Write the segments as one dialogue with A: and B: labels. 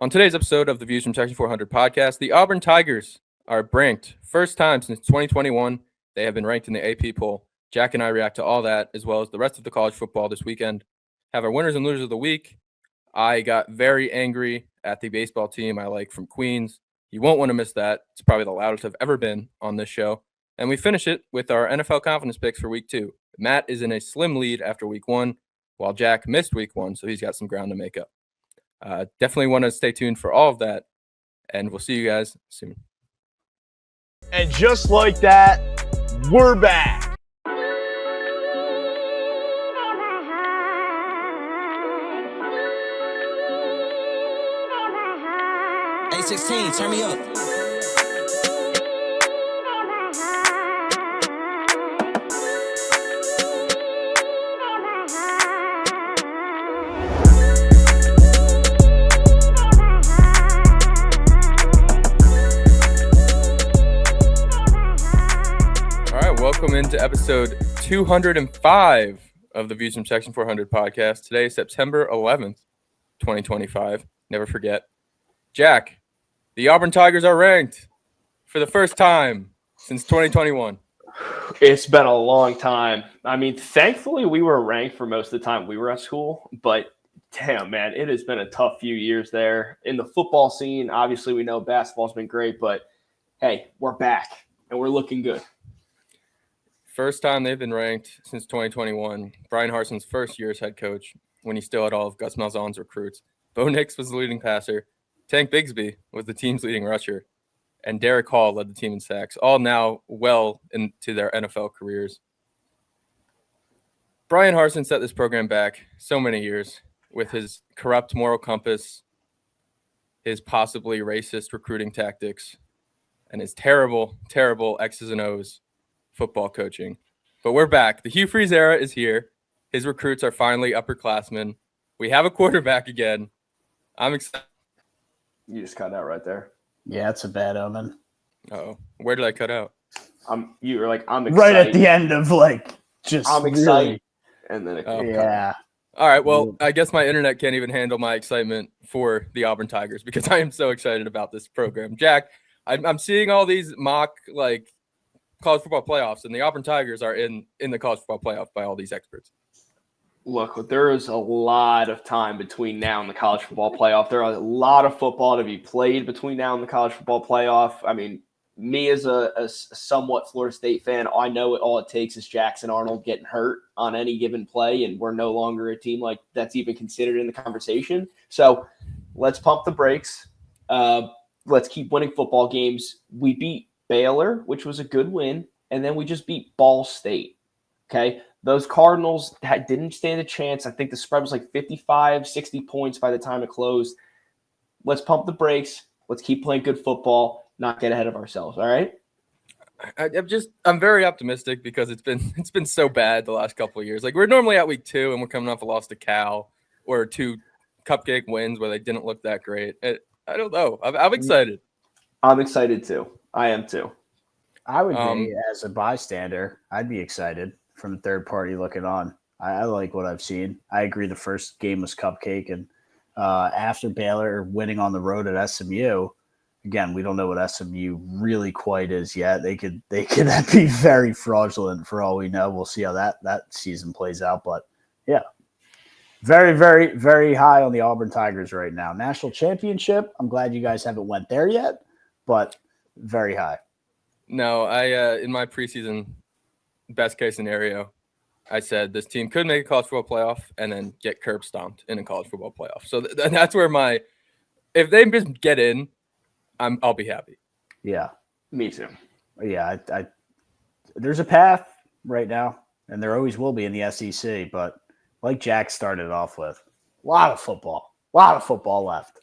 A: On today's episode of the Views from Section 400 podcast, the Auburn Tigers are ranked. First time since 2021, they have been ranked in the AP poll. Jack and I react to all that, as well as the rest of the college football this weekend. Have our winners and losers of the week. I got very angry at the baseball team I like from Queens. You won't want to miss that. It's probably the loudest I've ever been on this show. And we finish it with our NFL confidence picks for week 2. Matt is in a slim lead after week 1, while Jack missed week 1, so he's got some ground to make up. Definitely want to stay tuned for all of that, and we'll see you guys soon.
B: And just like that, we're back.
C: A16, turn me up.
A: Welcome into episode 205 of the Views from Section 400 podcast. Today is September 11th, 2025. Never forget. Jack, the Auburn Tigers are ranked for the first time since 2021.
B: It's been a long time. I mean, thankfully, we were ranked for most of the time we were at school, but damn, man, it has been a tough few years there. In the football scene, obviously, we know basketball's been great, but hey, we're back and we're looking good.
A: First time they've been ranked since 2021. Brian Harsin's first year as head coach when he still had all of Gus Malzahn's recruits. Bo Nix was the leading passer. Tank Bigsby was the team's leading rusher. And Derek Hall led the team in sacks, all now well into their NFL careers. Brian Harsin set this program back so many years with his corrupt moral compass, his possibly racist recruiting tactics, and his terrible, terrible X's and O's football coaching. But we're back. The Hugh Freeze era is here. His recruits are finally upperclassmen. We have a quarterback again. I'm excited.
B: You just cut out right there.
D: Yeah, it's a bad omen.
A: Uh-oh. Where did I cut out?
B: You were like, I'm excited.
D: Right at the end of just
B: I'm excited. And then
D: yeah.
A: All right, well, I guess my internet can't even handle my excitement for the Auburn Tigers because I am so excited about this program. Jack, I'm seeing all these mock college football playoffs, and the Auburn Tigers are in the college football playoff by all these experts.
B: Look, there is a lot of time between now and the college football playoff. There are a lot of football to be played between now and the college football playoff. I mean, me as a somewhat Florida State fan, I know all it takes is Jackson Arnold getting hurt on any given play, and we're no longer a team like that's even considered in the conversation. So let's pump the brakes. Let's keep winning football games. We beat Baylor, which was a good win, and then we just beat Ball State. Okay, those Cardinals didn't stand a chance. I think the spread was like 55, 60 points by the time it closed. Let's pump the brakes. Let's keep playing good football, not get ahead of ourselves. All right.
A: I'm very optimistic because it's been so bad the last couple of years. Like, we're normally at week 2 and we're coming off a loss to Cal or 2 cupcake wins where they didn't look that great. I don't know. I'm excited.
B: I'm excited too. I am too.
D: I would be, as a bystander, I'd be excited from a third party looking on. I like what I've seen. I agree the first game was cupcake, and after Baylor winning on the road at SMU, again, we don't know what SMU really quite is yet. They could be very fraudulent for all we know. We'll see how that season plays out. But yeah, very, very, very high on the Auburn Tigers right now. National championship. I'm glad you guys haven't went there yet, but very high.
A: No, I in my preseason best case scenario, I said this team could make a college football playoff and then get curb stomped in a college football playoff. So that's where if they just get in, I'll be happy.
D: Yeah,
B: me too.
D: Yeah, I there's a path right now, and there always will be in the SEC. But like Jack started off with, a lot of football left.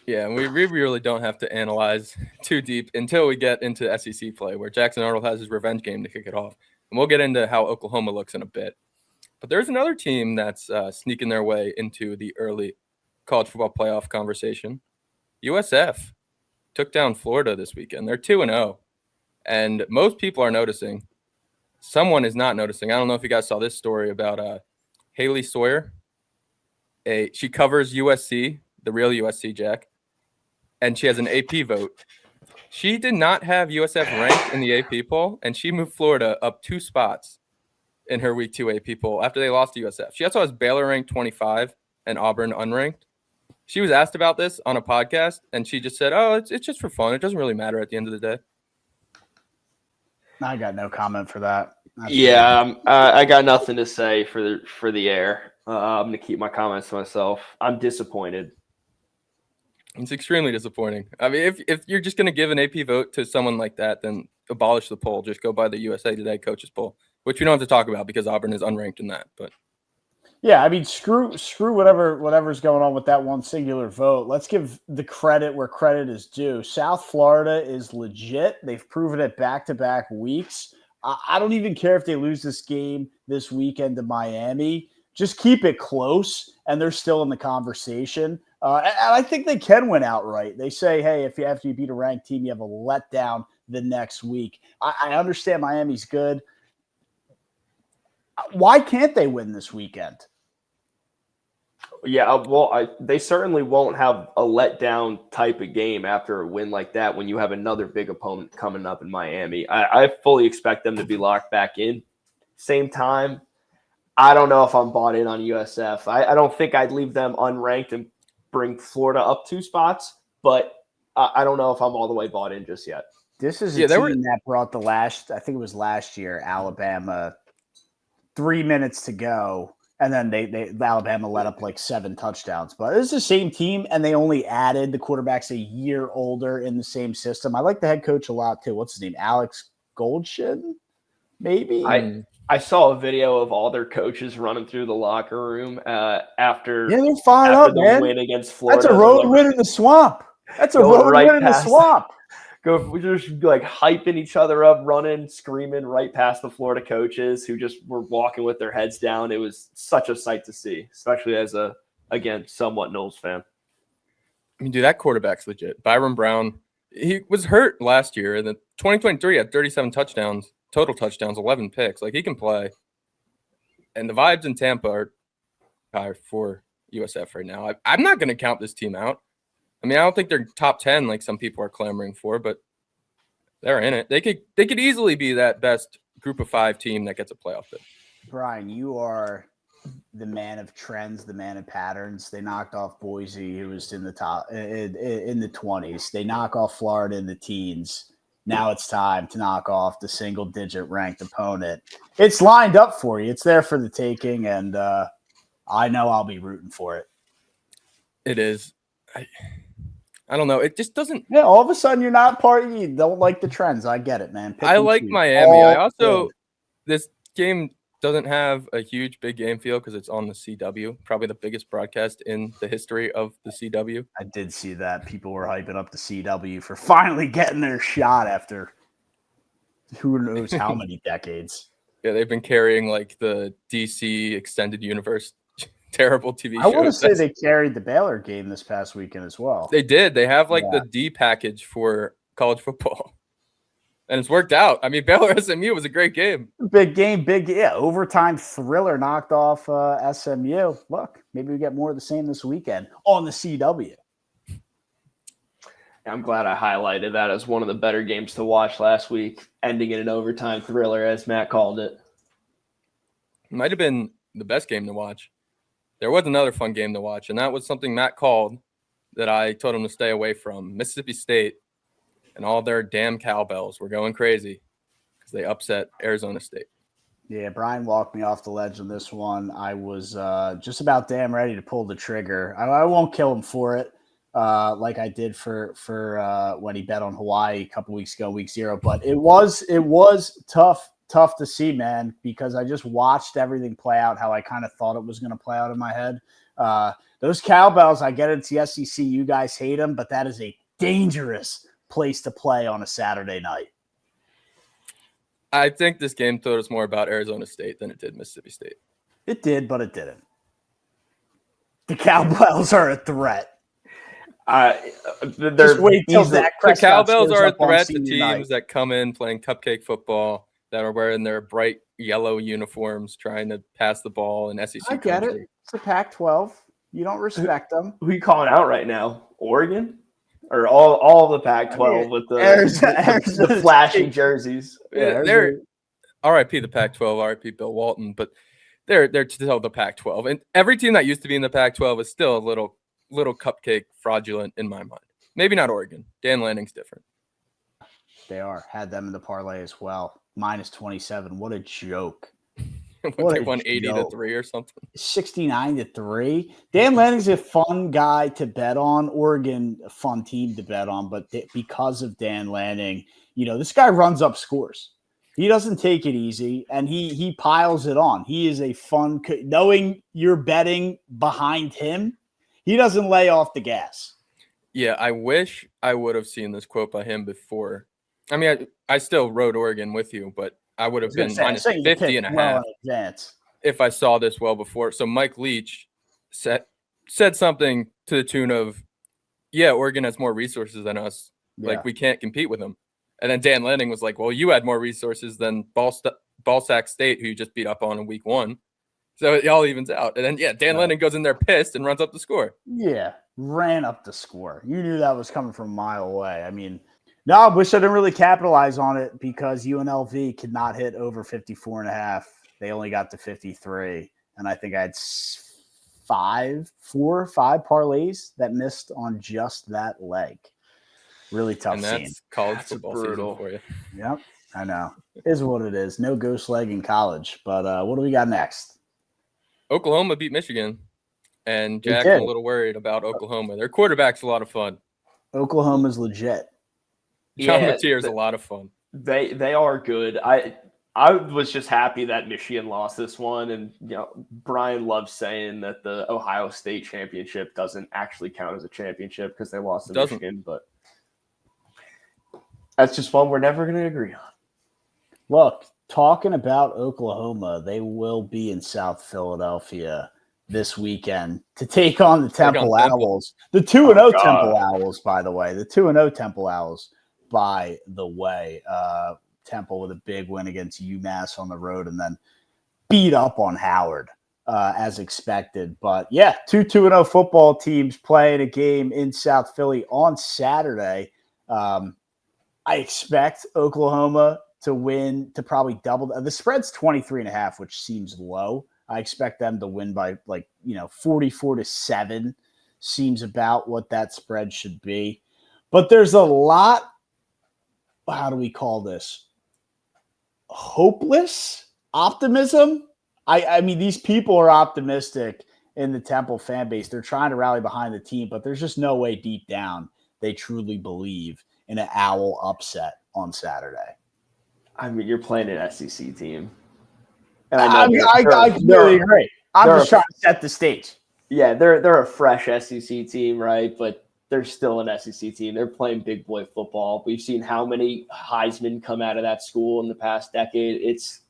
A: Yeah, and we really don't have to analyze too deep until we get into SEC play, where Jackson Arnold has his revenge game to kick it off. And we'll get into how Oklahoma looks in a bit. But there's another team that's sneaking their way into the early college football playoff conversation. USF took down Florida this weekend. They're 2-0. And most people are noticing. Someone is not noticing. I don't know if you guys saw this story about Haley Sawyer. She covers USC, the real USC Jack, and she has an AP vote. She did not have USF ranked in the AP poll, and she moved Florida up 2 spots in her week 2 AP poll after they lost to USF. She also has Baylor ranked 25 and Auburn unranked. She was asked about this on a podcast, and she just said, "Oh, it's just for fun. It doesn't really matter at the end of the day."
D: I got no comment for that.
B: I got nothing to say for the air. I'm gonna keep my comments to myself. I'm disappointed.
A: It's extremely disappointing. I mean, if you're just going to give an AP vote to someone like that, then abolish the poll. Just go by the USA Today coaches poll, which we don't have to talk about because Auburn is unranked in that. But
D: yeah, I mean, screw whatever's going on with that one singular vote. Let's give the credit where credit is due. South Florida is legit. They've proven it back-to-back weeks. I don't even care if they lose this game this weekend to Miami. Just keep it close, and they're still in the conversation. And I think they can win outright. They say, hey, if you beat a ranked team, you have a letdown the next week. I understand Miami's good. Why can't they win this weekend?
B: Yeah, well, they certainly won't have a letdown type of game after a win like that when you have another big opponent coming up in Miami. I fully expect them to be locked back in. Same time, I don't know if I'm bought in on USF. I don't think I'd leave them unranked and bring Florida up 2 spots, but I don't know if I'm all the way bought in just yet.
D: This is a team that brought I think it was last year, Alabama, 3 minutes to go, and then they Alabama let up like 7 touchdowns. But it's the same team, and they only added the quarterbacks a year older in the same system. I like the head coach a lot too. What's his name? Alex Goldshin, maybe?
B: I saw a video of all their coaches running through the locker room after
D: they're fired up,
B: the
D: man.
B: win against Florida.
D: That's a road win in the swamp. That's a road win in the swamp.
B: We're just like hyping each other up, running, screaming right past the Florida coaches who just were walking with their heads down. It was such a sight to see, especially as a, again, somewhat Knowles fan.
A: I mean, dude, that quarterback's legit. Byron Brown, he was hurt last year. And the 2023 had 37 touchdowns. Total touchdowns, 11 picks. Like, he can play. And the vibes in Tampa are high for USF right now. I'm not going to count this team out. I mean, I don't think they're top 10 like some people are clamoring for, but they're in it. They could easily be that best group of 5 team that gets a playoff bid.
D: Brian, you are the man of trends, the man of patterns. They knocked off Boise, who was in the top in the 20s. They knock off Florida in the teens. Now it's time to knock off the single-digit ranked opponent. It's lined up for you. It's there for the taking, and I know I'll be rooting for it.
A: It is. I don't know. It just doesn't.
D: Yeah, all of a sudden you're not you don't like the trends. I get it, man.
A: I like Miami. I also this game doesn't have a huge big game feel because it's on the CW, probably the biggest broadcast in the history of the CW.
D: I did see that. People were hyping up the CW for finally getting their shot after who knows how many decades.
A: Yeah, they've been carrying like the DC extended universe terrible TV shows.
D: I want to say they carried the Baylor game this past weekend as well.
A: They did. They have like the D package for college football. And it's worked out. I mean, Baylor SMU was a great game.
D: Big game, overtime thriller knocked off SMU. Look, maybe we get more of the same this weekend on the CW.
B: I'm glad I highlighted that as one of the better games to watch last week, ending in an overtime thriller, as Matt called it.
A: Might have been the best game to watch. There was another fun game to watch, and that was something Matt called that I told him to stay away from. Mississippi State and all their damn cowbells were going crazy because they upset Arizona State.
D: Yeah, Brian walked me off the ledge on this one. I was just about damn ready to pull the trigger. I won't kill him for it, like I did for when he bet on Hawaii a couple weeks ago, week 0. But it was tough to see, man, because I just watched everything play out how I kind of thought it was going to play out in my head. Those cowbells, I get it's the SEC. You guys hate them, but that is a dangerous place to play on a Saturday night.
A: I think this game told us more about Arizona State than it did Mississippi State.
D: It did, but it didn't. The Cowbells are a threat.
A: Just wait till the Cowbells are a threat to teams that come in playing cupcake football, that are wearing their bright yellow uniforms, trying to pass the ball in SEC.
D: I get it. It's a Pac-12. You don't respect them.
B: Who you calling out right now? Oregon? Or all of the Pac-12 with the flashy jerseys?
A: Yeah, they're RIP the Pac-12, RIP Bill Walton, but they're still the Pac-12. And every team that used to be in the Pac-12 is still a little cupcake fraudulent in my mind. Maybe not Oregon. Dan Lanning's different.
D: They are. Had them in the parlay as well. Minus 27. What a joke.
A: They won 80-3 or something.
D: 69-3. Dan Lanning's a fun guy to bet on. Oregon, a fun team to bet on. But because of Dan Lanning, this guy runs up scores. He doesn't take it easy, and he piles it on. He is a fun – knowing you're betting behind him, he doesn't lay off the gas.
A: Yeah, I wish I would have seen this quote by him before. I mean, I still rode Oregon with you, but I would have been minus 50.5 if I saw this well before. So Mike Leach said something to the tune of, yeah, Oregon has more resources than us. Yeah. Like, we can't compete with them. And then Dan Lanning was like, well, you had more resources than Ballsack State, who you just beat up on in week 1. So it all evens out. And then, yeah, Dan Lanning goes in there pissed and runs up the score.
D: Yeah, ran up the score. You knew that was coming from a mile away. I mean, no, I wish I didn't really capitalize on it because UNLV could not hit over 54.5. They only got to 53. And I think I had 4 or 5 parlays that missed on just that leg. Really tough
A: and that's
D: scene.
A: College football season for you.
D: Yep, I know. It is what it is. No ghost leg in college. But what do we got next?
A: Oklahoma beat Michigan. And Jack's a little worried about Oklahoma. Their quarterback's a lot of fun.
D: Oklahoma's legit.
A: John Mateer's a lot of fun.
B: They are good. I was just happy that Michigan lost this one. And, Brian loves saying that the Ohio State championship doesn't actually count as a championship because they lost to Michigan. But that's just one we're never going to agree on.
D: Look, talking about Oklahoma, they will be in South Philadelphia this weekend to take on the Temple Owls. The 2-0 Temple Owls, by the way. The 2-0 Temple Owls, by the way. Temple with a big win against UMass on the road and then beat up on Howard as expected. But, yeah, 2-0 football teams playing a game in South Philly on Saturday. I expect Oklahoma to win, to probably double. The spread's 23.5, which seems low. I expect them to win by 44-7 seems about what that spread should be. But there's a lot, how do we call this? Hopeless optimism. I mean, these people are optimistic in the Temple fan base. They're trying to rally behind the team, but there's just no way deep down they truly believe in an Owl upset on Saturday.
B: I mean, you're playing an SEC team. And
D: I really agree. I'm just trying to set the stage.
B: Yeah, they're a fresh SEC team, right? But they're still an SEC team. They're playing big boy football. We've seen how many Heisman come out of that school in the past decade. It's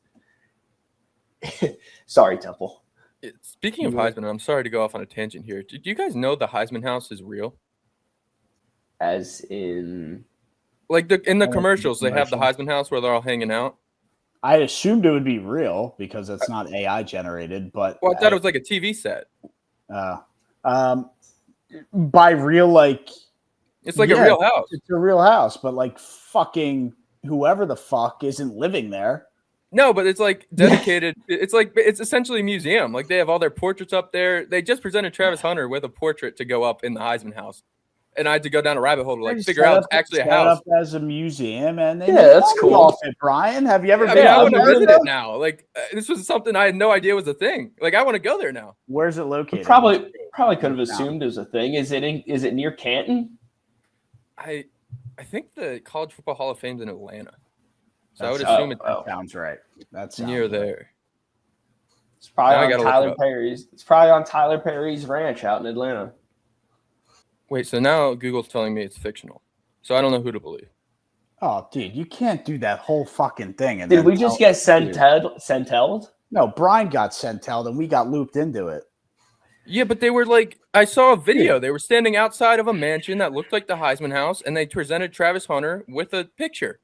B: sorry, Temple.
A: Speaking of Heisman, I'm sorry to go off on a tangent here. Did you guys know the Heisman House is real?
B: As in,
A: like in the commercials, they have the Heisman House where they're all hanging out.
D: I assumed it would be real because it's not AI generated, but
A: I thought it was like a TV set.
D: By real, like
A: it's like a real house.
D: It's a real house, but like fucking whoever the fuck isn't living there.
A: No, but it's like dedicated. It's essentially a museum. Like they have all their portraits up there. They just presented Travis Hunter with a portrait to go up in the Heisman House. And I had to go down a rabbit hole to figure out it's actually a house.
D: Up as a museum, and
B: that's cool.
D: Off it, Brian, have you ever been?
A: I want to visit it now. Like this was something I had no idea was a thing. Like I want to go there now.
D: Where's it located?
B: Probably could have assumed it was a thing. Is it near Canton?
A: I think the College Football Hall of Fame's in Atlanta, so I would assume it
D: sounds right. That's
A: near there.
B: It's probably on Tyler Perry's. It's probably on Tyler Perry's ranch out in Atlanta.
A: Wait, so now Google's telling me it's fictional. So I don't know who to believe.
D: Oh, dude, you can't do that whole fucking thing. And
B: did we just get senteled?
D: No, Brian got senteled and we got looped into it.
A: Yeah, but they were like, I saw a video. They were standing outside of a mansion that looked like the Heisman House, and they presented Travis Hunter with a picture.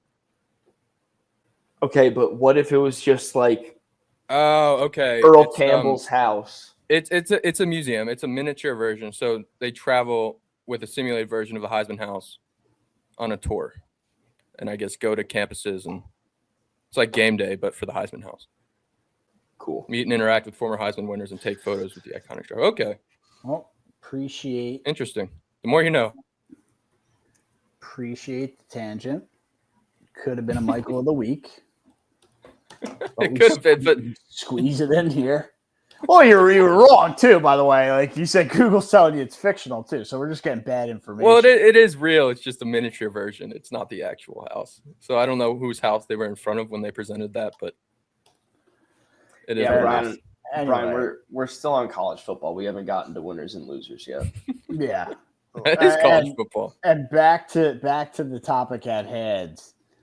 B: Okay, but what if it was just like
A: Earl
B: Campbell's house?
A: It's a museum. It's a miniature version. So they travel with a simulated version of the Heisman House on a tour, and I guess go to campuses, and it's like game day, but for the Heisman House.
B: Cool.
A: Meet and interact with former Heisman winners and take photos with the iconic trophy. Okay,
D: Well, appreciate
A: interesting. The more you know.
D: the tangent. Could have been a Michael of the week.
A: It could have been, but
D: squeeze it in here. Well, you were wrong too, by the way. Like you said, Google's telling you it's fictional too, so we're just getting bad information.
A: well, it is real. It's just a miniature version. It's not the actual house. So I don't know whose house they were in front of when they presented that, but it is.
B: Yeah,
A: Brian.
B: Brian, we're still on college football. We haven't gotten to winners and losers yet.
D: Yeah,
A: It is college football.
D: And back to the topic at hand.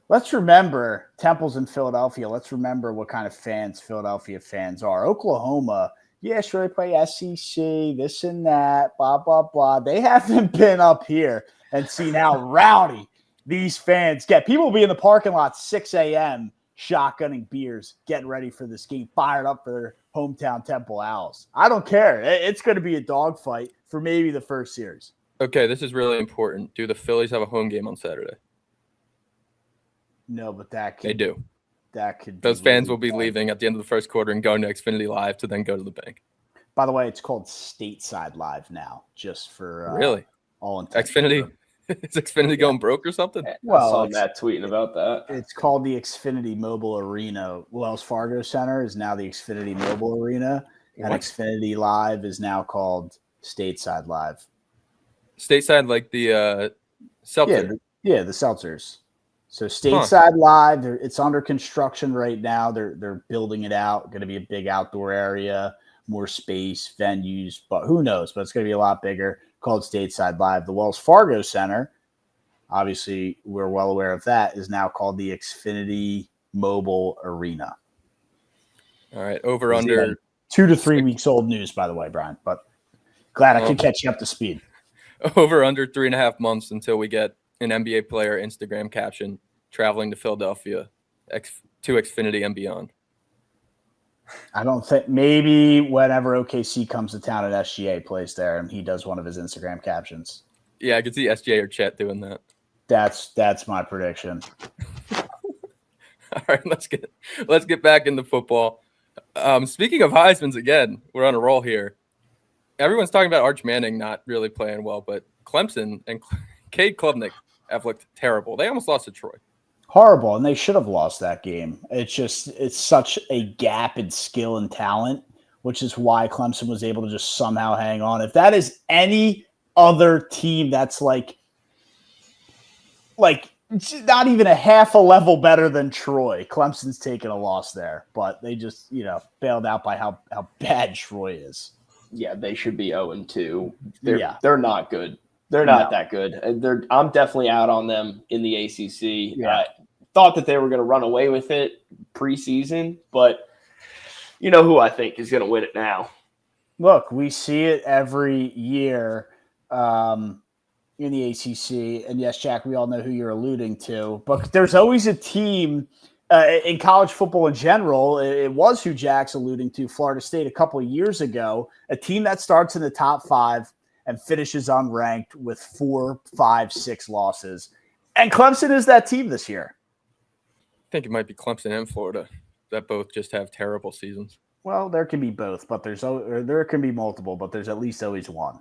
D: Let's remember Temple's in Philadelphia. Let's remember what kind of fans Philadelphia fans are. Oklahoma, yeah, sure, they play SEC, this and that, blah, blah, blah. They haven't been up here and seen how rowdy these fans get. People will be in the parking lot 6 a.m. shotgunning beers, getting ready for this game, fired up for their hometown Temple Owls. I don't care. It's going to be a dogfight for maybe the first series.
A: Okay, this is really important. Do the Phillies have a home game on Saturday?
D: No, but that could,
A: They do.
D: That could.
A: Those fans will be leaving at the end of the first quarter and going to Xfinity Live to then go to the bank.
D: By the way, it's called Stateside Live now, just for
A: really
D: all intents.
A: Xfinity. Is Xfinity going broke or something?
B: Well, I saw Matt tweeting about that.
D: It's called the Xfinity Mobile Arena. Wells Fargo Center is now the Xfinity Mobile Arena, and Xfinity Live is now called Stateside Live.
A: Stateside, like the Seltzer.
D: Yeah, the Seltzers. So Stateside Live, it's under construction right now. They're building it out. Going to be a big outdoor area, more space, venues, but who knows? But it's going to be a lot bigger. Called Stateside Live. The Wells Fargo Center, obviously we're well aware of that, is now called the Xfinity Mobile Arena.
A: All right, over under
D: 2 to 3 weeks old news, by the way, Brian. But glad I could catch you up to speed.
A: Over under 3.5 months until we get an NBA player Instagram caption traveling to Philadelphia to Xfinity and beyond.
D: I don't think, maybe whenever OKC comes to town and SGA plays there and he does one of his Instagram captions.
A: Yeah, I could see SGA or Chet doing that.
D: That's my prediction.
A: All right, let's get back into football. Speaking of Heisman's again, we're on a roll here. Everyone's talking about Arch Manning not really playing well, but Clemson and Cade Klubnik have looked terrible. They almost lost to Troy.
D: Horrible, and they should have lost that game. It's such a gap in skill and talent, which is why Clemson was able to just somehow hang on. If that is any other team that's like not even a half a level better than Troy, Clemson's taken a loss there. But they just, bailed out by how bad Troy is.
B: Yeah, they should be 0-2. They're not good. They're not that good. I'm definitely out on them in the ACC.
D: Yeah.
B: Thought that they were going to run away with it preseason, but you know who I think is going to win it now.
D: Look, we see it every year in the ACC. And yes, Jack, we all know who you're alluding to. But there's always a team in college football in general. It was who Jack's alluding to, Florida State, a couple of years ago. A team that starts in the top 5 and finishes unranked with 4, 5, 6 losses. And Clemson is that team this year.
A: I think it might be Clemson and Florida that both just have terrible seasons.
D: Well, there can be both, but there can be multiple, but there's at least always one.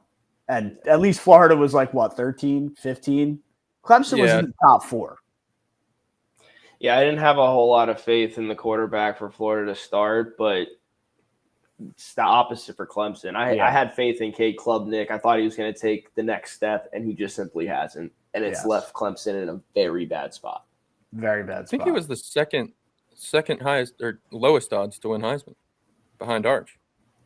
D: And at least Florida was 13, 15? Clemson was in the top 4.
B: Yeah, I didn't have a whole lot of faith in the quarterback for Florida to start, but it's the opposite for Clemson. I had faith in Cade Klubnik. I thought he was going to take the next step, and he just simply hasn't. And it's left Clemson in a very bad spot.
D: Very bad spot.
A: I think he was the second highest or lowest odds to win Heisman behind Arch.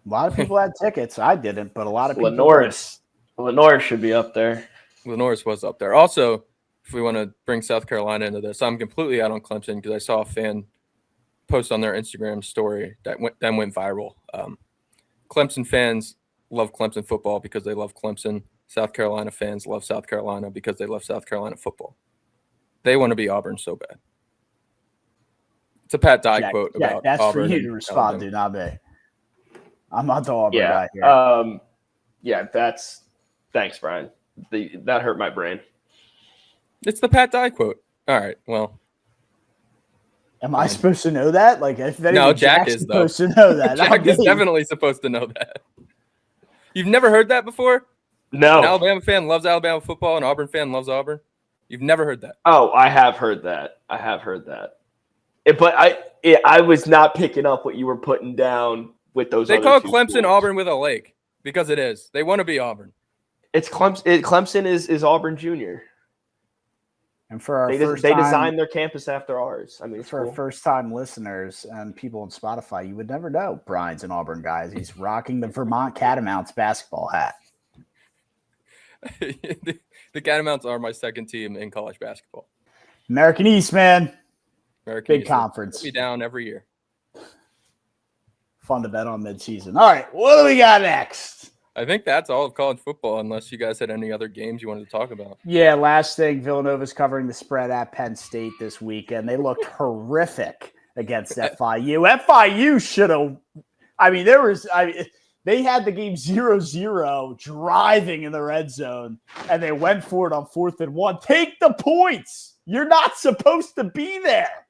D: A lot of people had tickets. I didn't, but a lot of people.
B: Lenoris should be up there.
A: Lenoris was up there. Also, if we want to bring South Carolina into this, I'm completely out on Clemson because I saw a fan post on their Instagram story that went viral. Clemson fans love Clemson football because they love Clemson. South Carolina fans love South Carolina because they love South Carolina football. They want to be Auburn so bad. It's a Pat Dye quote about
D: that's
A: Auburn.
D: That's for you to respond to, not me. I'm not the Auburn
B: Yeah.
D: guy here.
B: Thanks, Brian. That hurt my brain.
A: It's the Pat Dye quote. All right. Well,
D: Am I supposed to know that? Like, if anything,
A: no, Jack
D: Jack's
A: is though.
D: supposed to know that.
A: Jack is definitely supposed to know that. You've never heard that before?
B: No.
A: An Alabama fan loves Alabama football, an Auburn fan loves Auburn. You've never heard that.
B: Oh, I have heard that. But I was not picking up what you were putting down with those.
A: They
B: other
A: call
B: two
A: Clemson
B: schools.
A: Auburn with a lake because it is. They want to be Auburn.
B: It's Clemson. Clemson is Auburn Junior.
D: And for our
B: They designed their campus after ours. I mean, it's
D: for
B: cool.
D: our first-time listeners and people on Spotify, you would never know Brian's an Auburn guy. He's rocking the Vermont Catamounts basketball hat.
A: The Catamounts are my second team in college basketball.
D: American East, man.
A: American
D: Big
A: East.
D: conference.
A: Put me down every year.
D: Fun to bet on midseason. All right, what do we got next?
A: I think that's all of college football, unless you guys had any other games you wanted to talk about.
D: Yeah, last thing, Villanova's covering the spread at Penn State this weekend. They looked horrific against FIU. FIU should have – they had the game 0-0 driving in the red zone, and they went for it on 4th and 1. Take the points. You're not supposed to be there.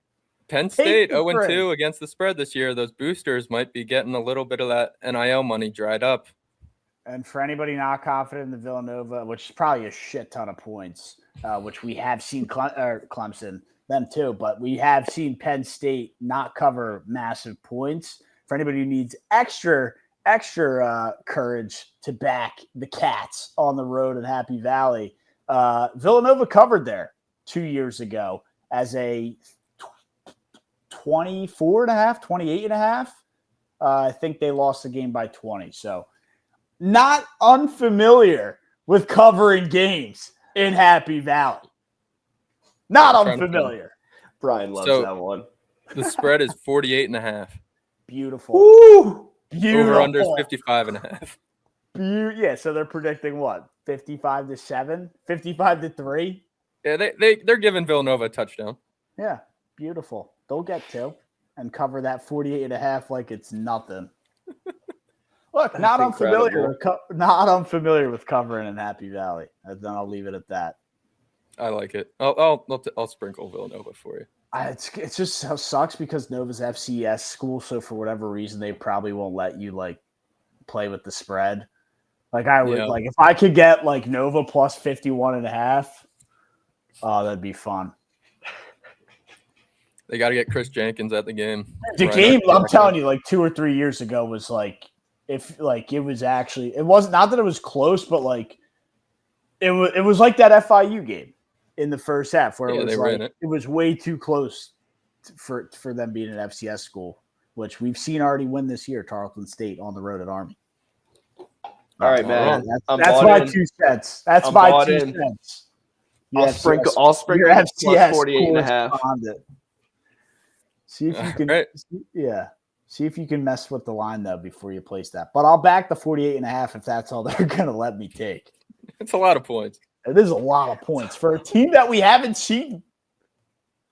A: Penn State 0-2 against the spread this year. Those boosters might be getting a little bit of that NIL money dried up.
D: And for anybody not confident in the Villanova, which is probably a shit ton of points, which we have seen Clemson, them too, but we have seen Penn State not cover massive points. For anybody who needs extra courage to back the Cats on the road in Happy Valley, Villanova covered there 2 years ago as a 28.5. I think they lost the game by 20. So not unfamiliar with covering games in Happy Valley. Not unfamiliar.
B: Brian loves that one.
A: The spread is 48.5.
D: Beautiful.
B: Woo!
D: Beautiful.
A: Over under is 55.5.
D: Yeah, so they're predicting what? 55-7? 55-3?
A: Yeah, they're giving Villanova a touchdown.
D: Yeah, beautiful. They'll get 2 and cover that 48.5 like it's nothing. Look, not unfamiliar with covering in Happy Valley. And then I'll leave it at that.
A: I like it. I'll sprinkle Villanova for you.
D: It's just so sucks because Nova's FCS school, so for whatever reason they probably won't let you like play with the spread. Like I would like if I could get like Nova plus 51.5, that'd be fun.
A: They got to get Chris Jenkins at the game.
D: The game, I'm telling you, like 2 or 3 years ago was like if like it was not that it was close, but like it was like that FIU game in the first half where it was way too close for them being an FCS school, which we've seen already win this year, Tarleton State on the road at Army.
B: All right, man.
D: That's my 2 cents. That's my 2 cents.
B: I'll sprinkle your FCS 48.5.
D: See if you can see if you can mess with the line though before you place that. But I'll back the 48.5 if that's all they're gonna let me take.
A: It's a lot of points.
D: It is a lot of points for a team that we haven't seen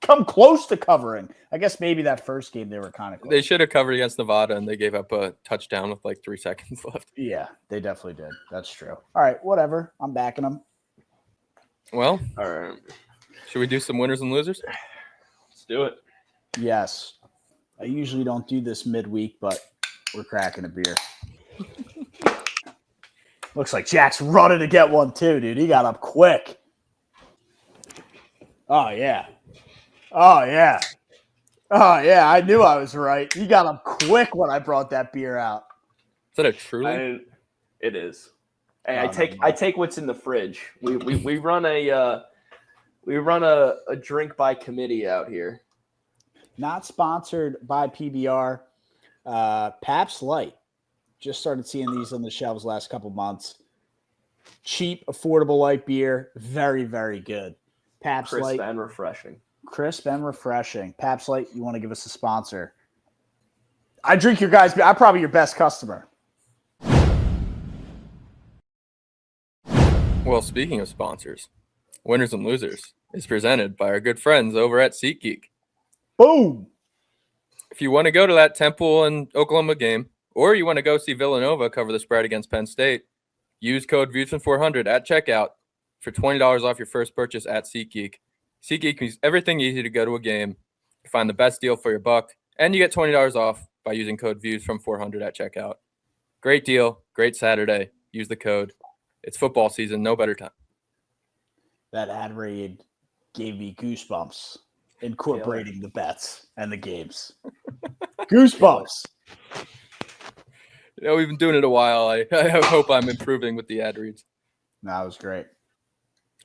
D: come close to covering. I guess maybe that first game they were kind of close.
A: They should have covered against Nevada, and they gave up a touchdown with like 3 seconds left.
D: Yeah, they definitely did. That's true. All right, whatever. I'm backing them.
A: Well,
B: all right.
A: Should we do some winners and losers?
B: Let's do it.
D: Yes. I usually don't do this midweek, but we're cracking a beer. Looks like Jack's running to get one too, dude. He got up quick. Oh, yeah. Oh, yeah. Oh, yeah. I knew I was right. He got up quick when I brought that beer out.
A: Is that a Truly?
B: It is. Hey, I take what's in the fridge. We run a drink by committee out here.
D: Not sponsored by PBR. Pabst Light. Just started seeing these on the shelves last couple months. Cheap, affordable light beer. Very, very good. Pabst Light.
B: Crisp and refreshing.
D: Crisp and refreshing. Pabst Light, you want to give us a sponsor. I drink your guys' beer. I'm probably your best customer.
A: Well, speaking of sponsors, Winners and Losers is presented by our good friends over at SeatGeek.
D: Boom.
A: If you want to go to that Temple and Oklahoma game, or you want to go see Villanova cover the spread against Penn State, use code ViewsFan400 at checkout for $20 off your first purchase at SeatGeek. SeatGeek makes everything easy to go to a game. You find the best deal for your buck, and you get $20 off by using code ViewsFan400 at checkout. Great deal, great Saturday. Use the code. It's football season, no better time.
D: That ad read gave me goosebumps, incorporating the bets and the games. Goosebumps.
A: We've been doing it a while. I hope I'm improving with the ad reads.
D: No, it was great.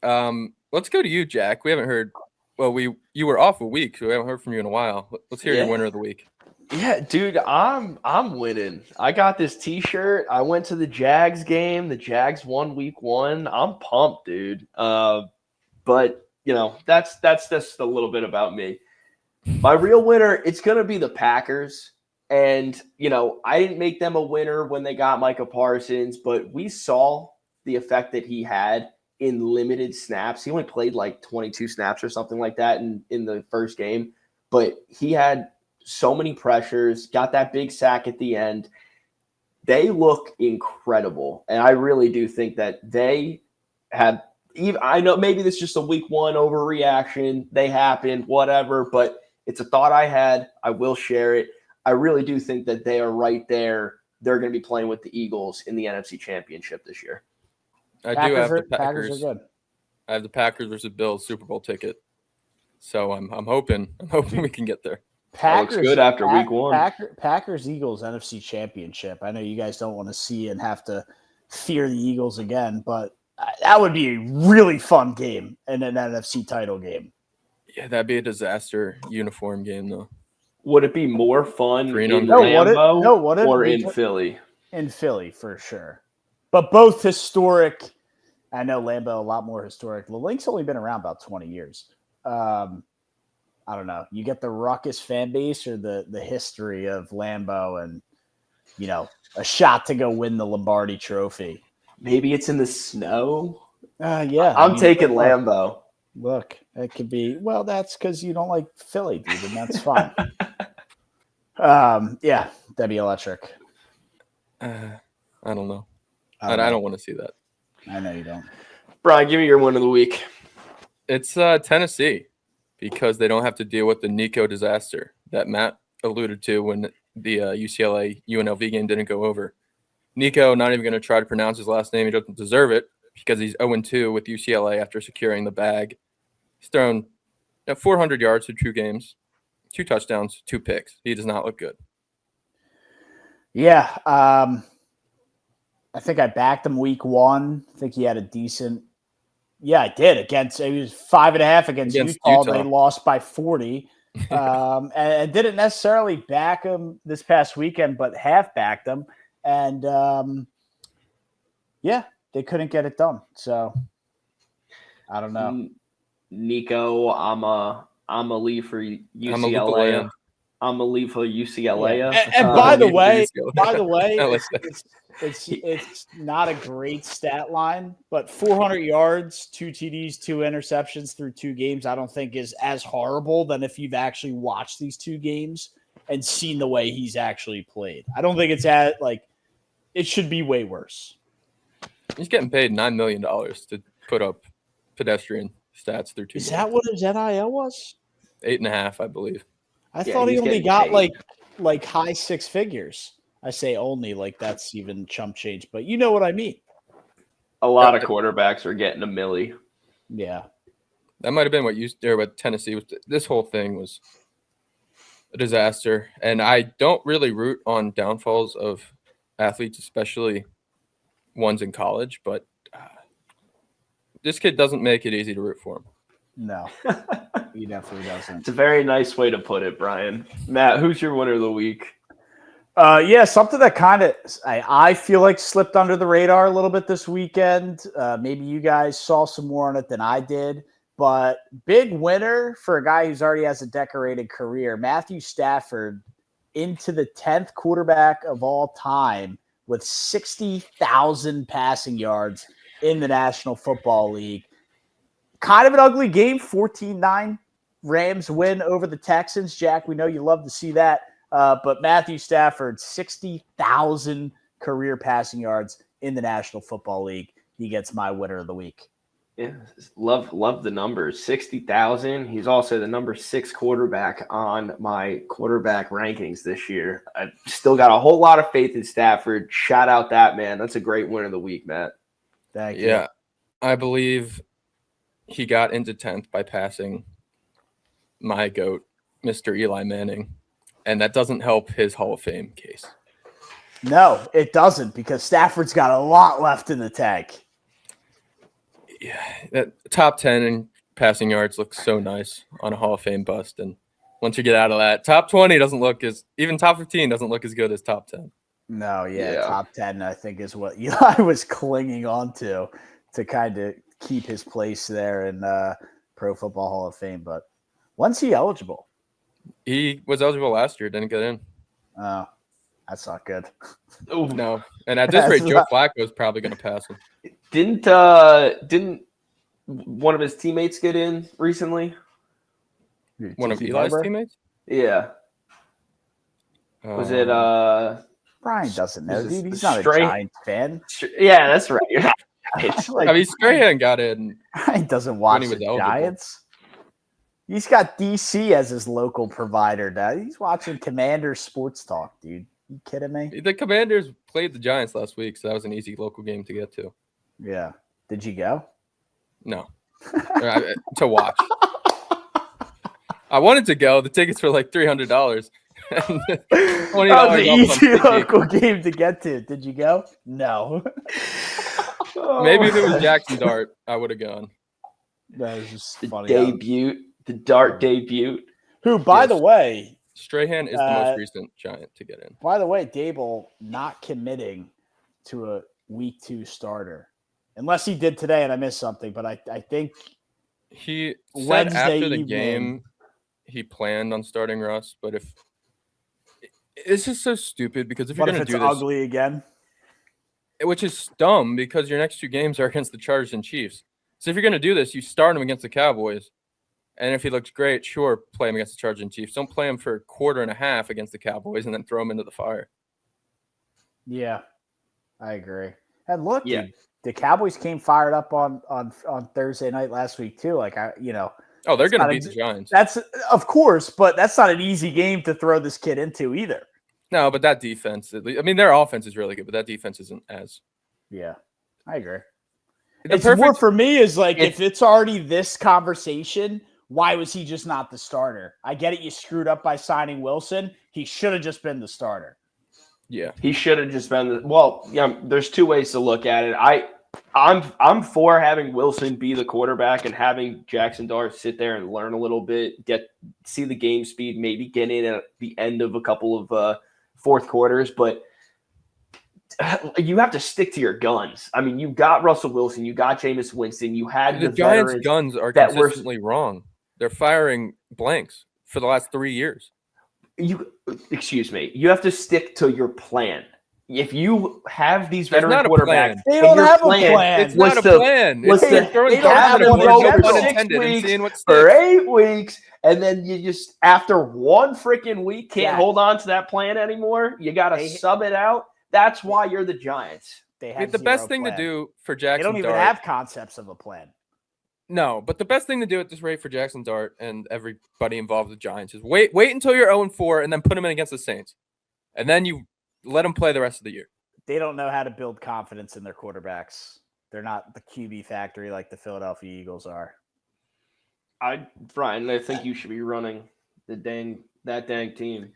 A: Let's go to you, Jack. We haven't heard. Well, you were off a week, so we haven't heard from you in a while. Let's hear your winner of the week.
B: Yeah, dude, I'm winning. I got this T-shirt. I went to the Jags game. The Jags won week 1. I'm pumped, dude. But that's just a little bit about me. My real winner, it's gonna be the Packers. And I didn't make them a winner when they got Micah Parsons, but we saw the effect that he had in limited snaps. He only played like 22 snaps or something like that in the first game, but he had so many pressures, got that big sack at the end. They look incredible. And I really do think that they have – I know maybe this is just a week 1 overreaction. They happened, whatever, but it's a thought I had. I will share it. I really do think that they are right there. They're going to be playing with the Eagles in the NFC Championship this year.
A: I do have the Packers.
D: Packers are good.
A: I have the Packers versus Bills Super Bowl ticket. So I'm hoping we can get there.
B: Packers looks good after week 1.
D: Packers Eagles NFC Championship. I know you guys don't want to see and have to fear the Eagles again, but that would be a really fun game in an NFC title game.
A: Yeah, that'd be a disaster uniform game though.
B: Would it be more fun
A: Green
B: in
A: on
B: Lambeau or in Philly?
D: In Philly, for sure. But both historic. I know Lambeau a lot more historic. The Link's only been around about 20 years. I don't know. You get the ruckus fan base or the history of Lambeau and, a shot to go win the Lombardi Trophy.
B: Maybe it's in the snow.
D: Yeah.
B: I'm taking Lambeau.
D: Look, it could be. Well, that's because you don't like Philly, dude, and that's fine. Yeah, that'd be electric.
A: I don't know. I don't want to see that.
D: I know you don't.
B: Brian, give me your win of the week.
A: It's Tennessee because they don't have to deal with the Nico disaster that Matt alluded to when the UCLA UNLV game didn't go over. Nico, not even going to try to pronounce his last name. He doesn't deserve it because he's 0-2 with UCLA after securing the bag. He's thrown 400 yards through 2 games, 2 touchdowns, 2 picks. He does not look good.
D: Yeah. I think I backed him week 1. I think he had a decent. Yeah, I did. It was 5.5 against Utah. They lost by 40. And didn't necessarily back him this past weekend, but half backed him. And yeah, they couldn't get it done. So I don't know.
B: Nico, I'm a leave for UCLA. I'm a leave for UCLA.
D: Yeah. And by the way, it's not a great stat line, but 400 yards, 2 TDs, 2 interceptions through 2 games, I don't think is as horrible than if you've actually watched these 2 games and seen the way he's actually played. I don't think it should be way worse.
A: He's getting paid $9 million to put up pedestrian stats through 2 games.
D: Is that what his NIL was?
A: 8.5, I believe.
D: I thought he only got like high 6 figures. I say only like that's even chump change, but you know what I mean.
B: A lot of quarterbacks are getting a milli.
D: Yeah.
A: That might have been what Tennessee was. This whole thing was a disaster. And I don't really root on downfalls of athletes, especially ones in college, but this kid doesn't make it easy to root for him.
D: No, he definitely doesn't.
B: It's a very nice way to put it, Brian. Matt, who's your winner of the week?
D: Yeah, something that kind of I feel like slipped under the radar a little bit this weekend. Maybe you guys saw some more on it than I did, but big winner for a guy who's already has a decorated career. Matthew Stafford into the 10th quarterback of all time with 60,000 passing yards in the National Football League. Kind of an ugly game, 14-9 Rams win over the Texans. Jack, we know you love to see that. But Matthew Stafford, 60,000 career passing yards in the National Football League. He gets my winner of the week.
B: Yeah, love the numbers. 60,000. He's also the number 6 quarterback on my quarterback rankings this year. I still got a whole lot of faith in Stafford. Shout out that man. That's a great win of the week, Matt.
D: Thank you.
A: Yeah, I believe he got into 10th by passing my GOAT, Mr. Eli Manning, and that doesn't help his Hall of Fame case.
D: No, it doesn't, because Stafford's got a lot left in the tank.
A: Yeah, that top 10 in passing yards looks so nice on a Hall of Fame bust, and once you get out of that, top 20 doesn't look as even top 15 doesn't look as good as top 10.
D: No, top 10 I think is what Eli was clinging on to kind of keep his place there in Pro Football Hall of Fame. But when's he eligible?
A: He was eligible last year, didn't get in.
D: Oh, that's not good.
B: Ooh.
A: No, and at this rate, Joe Flacco is probably going to pass him.
B: Didn't one of his teammates get in recently?
A: One of Eli's teammates?
B: Yeah. Was it
D: Brian doesn't know, dude. He's not a Giants fan.
B: Yeah, that's right. You're not Giants.
A: I mean, Strahan got in.
D: Brian doesn't watch the Giants. He's got DC as his local provider now. He's watching Commanders Sports Talk, dude. You kidding me?
A: The Commanders played the Giants last week, so that was an easy local game to get to.
D: Yeah. Did you go?
A: No. To watch. I wanted to go. The tickets were like $300. $20
D: an easy local game to get to. Did you go? No.
A: Maybe if it was Jackson Dart, I would have gone.
D: That was just funny.
B: The Dart debut.
D: Who, by the way,
A: Strahan is the most recent Giant to get in.
D: By the way, Dable not committing to a week 2 starter. Unless he did today and I missed something, but I think
A: he said
D: Wednesday
A: after the
D: evening,
A: game he planned on starting Russ, but if it's just so stupid because if you're going to do this
D: ugly again,
A: which is dumb because your next 2 games are against the Chargers and Chiefs. So if you're going to do this, you start him against the Cowboys. And if he looks great, sure, play him against the Chargers and Chiefs. Don't play him for a quarter and a half against the Cowboys and then throw him into the fire.
D: Yeah, I agree. And look, dude, the Cowboys came fired up on Thursday night last week too. Like they're
A: going to beat the Giants.
D: That's of course, but that's not an easy game to throw this kid into either.
A: No, but that defense, their offense is really good, but that defense isn't as.
D: Yeah, I agree.
A: More
D: for me is like if it's already this conversation, why was he just not the starter? I get it. You screwed up by signing Wilson. He should have just been the starter.
A: Yeah,
B: he should have just been there's 2 ways to look at it. I'm for having Wilson be the quarterback and having Jackson Dart sit there and learn a little bit, see the game speed, maybe get in at the end of a couple of fourth quarters, but you have to stick to your guns. I mean, you got Russell Wilson, you got Jameis Winston, you had
A: the Giants' guns are consistently wrong. They're firing blanks for the last 3 years.
B: Excuse me. You have to stick to your plan. If you have these veteran quarterbacks,
D: they don't have a plan.
A: It's not a plan.
B: They don't have one for 8 weeks, and then you just after one freaking week can't hold on to that plan anymore. You got to sub it out. That's why you're the Giants.
A: The best thing to do for Jackson Dart.
D: They don't even have concepts of a plan.
A: No, but the best thing to do at this rate for Jackson Dart and everybody involved with the Giants is wait until you're 0-4 and then put them in against the Saints. And then you let them play the rest of the year.
D: They don't know how to build confidence in their quarterbacks. They're not the QB factory like the Philadelphia Eagles are.
B: Brian, I think you should be running that dang team.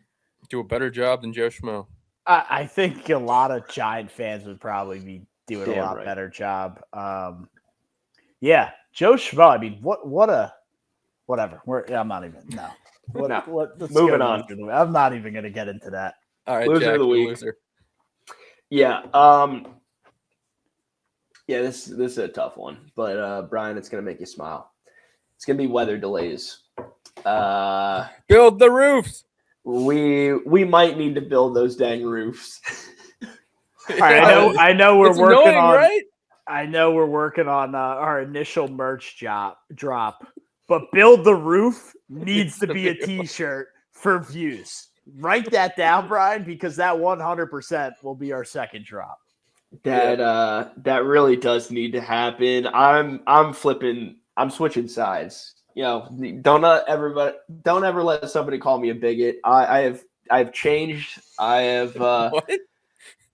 A: Do a better job than Joe Schmo.
D: I think a lot of Giant fans would probably be doing a lot better job. Yeah, Joe Schmo. I mean, whatever. I'm not even
B: moving on.
D: I'm not even going to get into that.
A: All right,
B: loser
A: Jack,
B: of the week.
A: Loser.
B: Yeah. This is a tough one, but Brian, it's going to make you smile. It's going to be weather delays.
A: Build the roofs.
B: We might need to build those dang roofs.
D: All right, I know we're working on.
A: Right?
D: I know we're working on our initial merch drop, but build the roof needs to be a T-shirt for views. Write that down, Brian, because that 100% will be our second drop.
B: That really does need to happen. I'm switching sides. Don't ever let somebody call me a bigot. I've changed. I have.
A: What?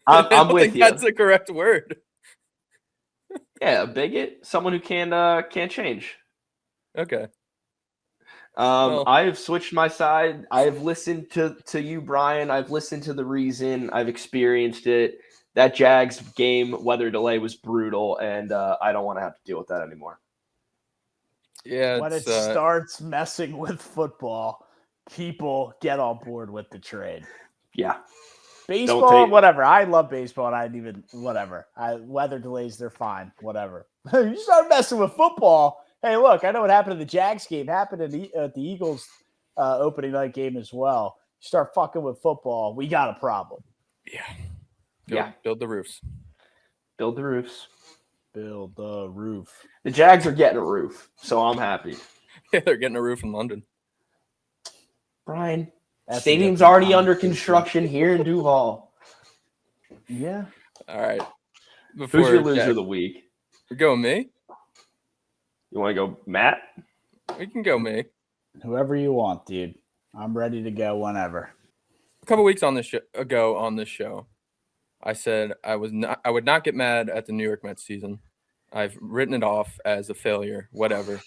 B: I'm
A: I don't
B: with
A: think
B: you.
A: that's the correct word.
B: Yeah, a bigot, someone who can't change.
A: Okay.
B: I have switched my side. I have listened to you, Brian. I've listened to the reason. I've experienced it. That Jags game weather delay was brutal, and I don't want to have to deal with that anymore.
A: Yeah,
D: when it starts messing with football, people get on board with the trade.
B: Yeah.
D: Baseball, whatever. I love baseball, and whatever. Weather delays, they're fine. Whatever. You start messing with football. Hey, look, I know what happened in the Jags game. Happened at the Eagles opening night game as well. You start fucking with football, we got a problem.
A: Yeah. Build the roofs.
B: Build the roofs.
D: Build the roof.
B: The Jags are getting a roof, so I'm happy.
A: Yeah, they're getting a roof in London.
B: Brian, stadium's already under construction here in Duval.
D: Yeah.
A: All right.
B: Who's your loser of the week?
A: We're going me?
B: You want to go Matt?
A: We can go me.
D: Whoever you want, dude. I'm ready to go whenever.
A: A couple weeks ago on this show, I said I would not get mad at the New York Mets season. I've written it off as a failure, whatever.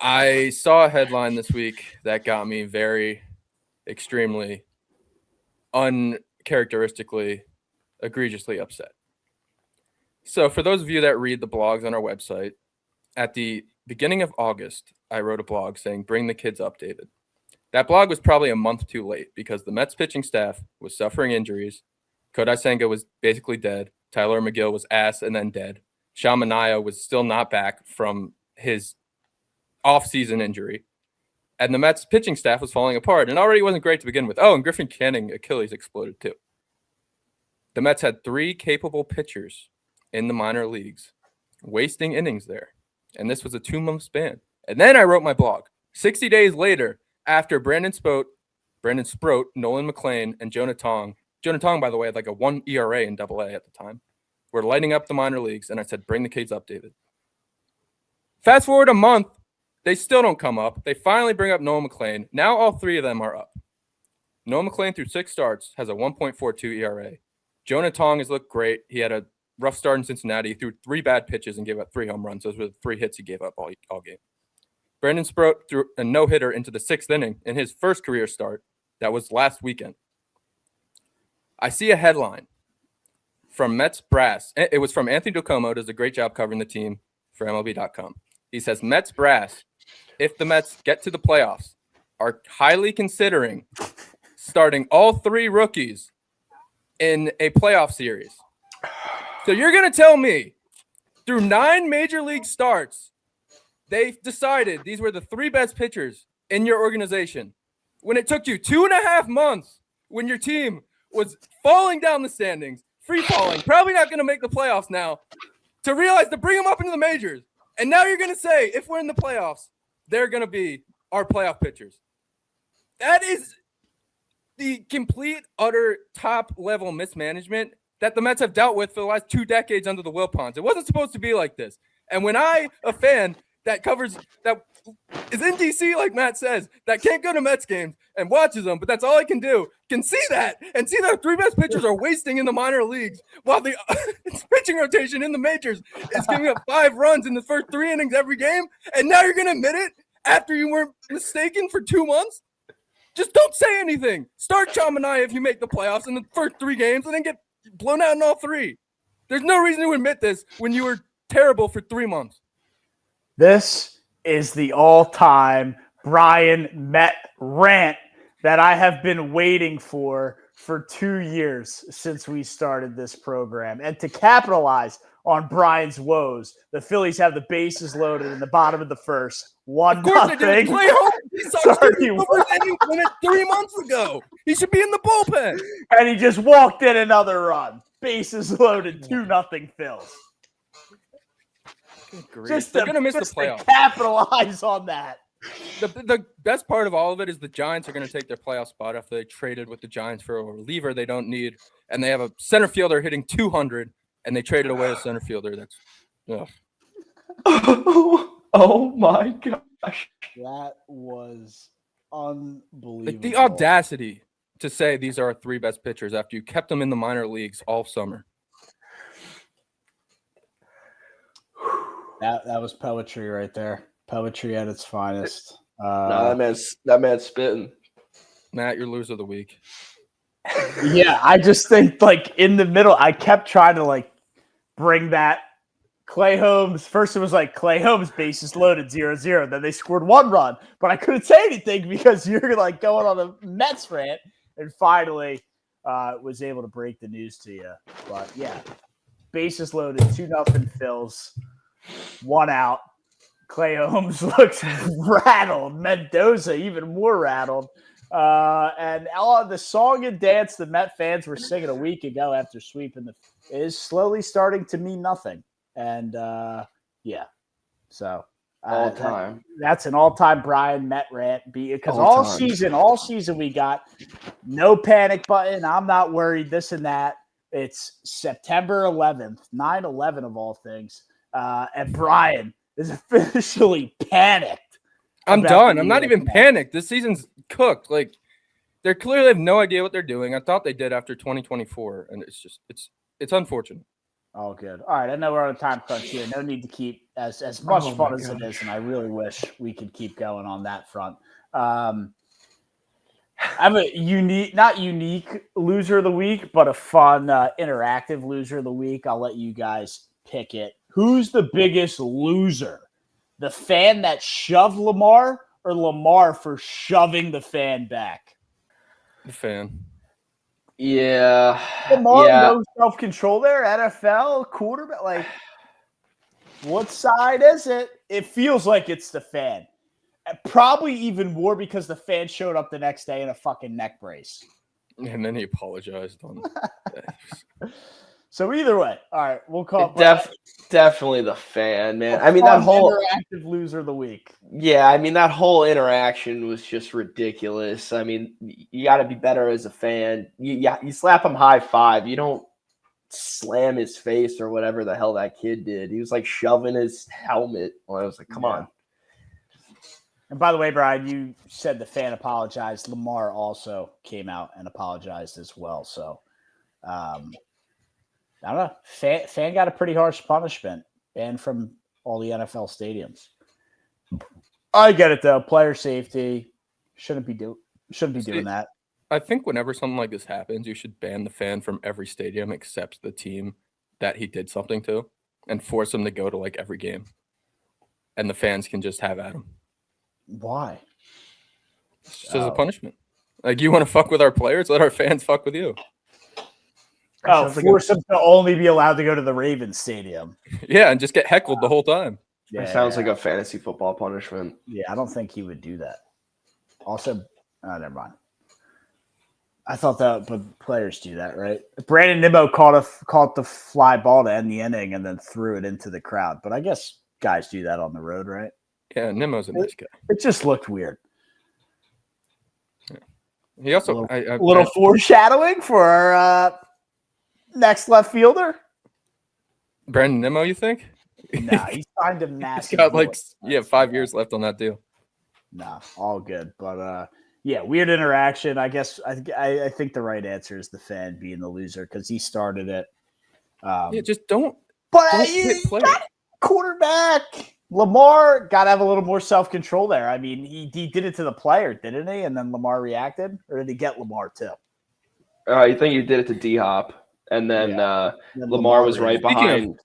A: I saw a headline this week that got me very, extremely, uncharacteristically, egregiously upset. So for those of you that read the blogs on our website, at the beginning of August, I wrote a blog saying, "Bring the kids updated." That blog was probably a month too late because the Mets pitching staff was suffering injuries. Kodai Senga was basically dead. Tyler McGill was ass and then dead. Sean Manaea was still not back from his off-season injury. And the Mets pitching staff was falling apart and already wasn't great to begin with. Oh, and Griffin Canning, Achilles exploded too. The Mets had 3 capable pitchers in the minor leagues wasting innings there. And this was a 2-month span. And then I wrote my blog. 60 days later, after Brandon Sproat, Nolan McLean, and Jonah Tong, by the way, had like a 1 ERA in AA at the time, were lighting up the minor leagues, and I said, bring the kids up, David. Fast forward a month, they still don't come up. They finally bring up Nolan McLean. Now all 3 of them are up. Nolan McLean through 6 starts has a 1.42 ERA. Jonah Tong has looked great. He had a rough start in Cincinnati. He threw 3 bad pitches and gave up 3 home runs. Those were the 3 hits he gave up all game. Brandon Sproat threw a no-hitter into the 6th inning in his first career start. That was last weekend. I see a headline from Mets Brass. It was from Anthony DeComo, does a great job covering the team for MLB.com. He says, Mets Brass, if the Mets get to the playoffs, are highly considering starting all 3 rookies in a playoff series. So you're going to tell me through 9 major league starts, they decided these were the 3 best pitchers in your organization when it took you 2.5 months when your team was falling down the standings, free falling, probably not going to make the playoffs now, to realize to bring them up into the majors. And now you're going to say, if we're in the playoffs, they're going to be our playoff pitchers. That is the complete, utter top-level mismanagement that the Mets have dealt with for the last 2 decades under the Wilpons. It wasn't supposed to be like this. And when a fan that is in DC, like Matt says, that can't go to Mets games and watches them, but that's all I can do, can see that and see that 3 best pitchers are wasting in the minor leagues while the pitching rotation in the majors is giving up 5 runs in the first 3 innings every game. And now you're going to admit it after you weren't mistaken for 2 months? Just don't say anything. Start Chaminade if you make the playoffs in the first 3 games and then get blown out in all 3. There's no reason to admit this when you were terrible for 3 months.
D: This is the all-time Brian Met rant that I have been waiting for 2 years since we started this program. And to capitalize on Brian's woes, the Phillies have the bases loaded in the bottom of the first. 1-0.
A: Of course they didn't play home. He won it 3 months ago. He should be in the bullpen.
D: And he just walked in another run. Bases loaded, 2-0 Phils. They're going to
A: miss the playoffs.
D: Capitalize on that.
A: The best part of all of it is the Giants are going to take their playoff spot after they traded with the Giants for a reliever they don't need, and they have a center fielder hitting 200, and they traded away a center fielder. That's
B: Oh my gosh.
D: That was unbelievable.
A: like the audacity to say these are our three best pitchers after you kept them in the minor leagues all summer.
D: That was poetry right there. Poetry at its finest.
B: No, that man's spitting.
A: Matt, you're loser of the week.
D: Yeah, I just think like in the middle, I kept trying to like bring that Clay Holmes. First, it was like Clay Holmes bases loaded 0-0. Then they scored 1 run, but I couldn't say anything because you're like going on a Mets rant. And finally, was able to break the news to you. But yeah, bases loaded, 2-0 Phils, 1 out. Clay Holmes looks rattled. Mendoza even more rattled. And the song and dance the Met fans were singing a week ago after sweeping is slowly starting to mean nothing. And yeah, so
B: All time.
D: That's an all-time Brian Met rant. Because
B: All
D: season we got no panic button. I'm not worried. This and that. It's September 11th, 9/11 of all things, and Brian is officially panicked.
A: I'm done. I'm not even panicked. This season's cooked. Like, they clearly have no idea what they're doing. I thought they did after 2024, and it's unfortunate.
D: Oh, good. All right, I know we're on a time crunch here. No need to keep as much fun as it is, and I really wish we could keep going on that front. I have a not unique loser of the week, but a fun, interactive loser of the week. I'll let you guys pick it. Who's the biggest loser? The fan that shoved Lamar or Lamar for shoving the fan back?
A: The fan.
B: Yeah.
D: Lamar, no self-control there. NFL quarterback. Like, what side is it? It feels like it's the fan. Probably even more because the fan showed up the next day in a fucking neck brace.
A: And then he apologized on
D: So either way, all right, we'll call it
B: definitely the fan, man. I mean, that whole
D: interactive loser of the week.
B: Yeah, I mean, that whole interaction was just ridiculous. I mean, you got to be better as a fan. You slap him high five. You don't slam his face or whatever the hell that kid did. He was like shoving his helmet. Well, I was like, come on.
D: And by the way, Brian, you said the fan apologized. Lamar also came out and apologized as well. So, I don't know. Fan got a pretty harsh punishment, and from all the NFL stadiums. I get it though. Player safety shouldn't be doing that.
A: I think whenever something like this happens, you should ban the fan from every stadium except the team that he did something to, and force him to go to like every game, and the fans can just have at him.
D: Why?
A: Just as a punishment. Like, you want to fuck with our players? Let our fans fuck with you.
D: Force them to only be allowed to go to the Ravens stadium.
A: Yeah, and just get heckled the whole time.
B: It sounds like a fantasy football punishment.
D: Yeah, I don't think he would do that. Also, never mind. I thought that, but players do that, right? Brandon Nimmo caught the fly ball to end the inning and then threw it into the crowd. But I guess guys do that on the road, right?
A: Yeah, Nimmo's a nice guy.
D: It just looked weird.
A: Yeah. He also
D: a little foreshadowing for our next left fielder.
A: Brandon Nimmo, you think?
D: Nah, he signed a massive.
A: He's got 5 years left on that deal.
D: Nah, all good. But yeah, weird interaction. I guess I think the right answer is the fan being the loser because he started it.
A: Just don't.
D: But
A: don't
D: quarterback Lamar got to have a little more self-control there. I mean, he did it to the player, didn't he? And then Lamar reacted, or did he get Lamar too?
B: You think he did it to D-Hop, and then Lamar was right behind.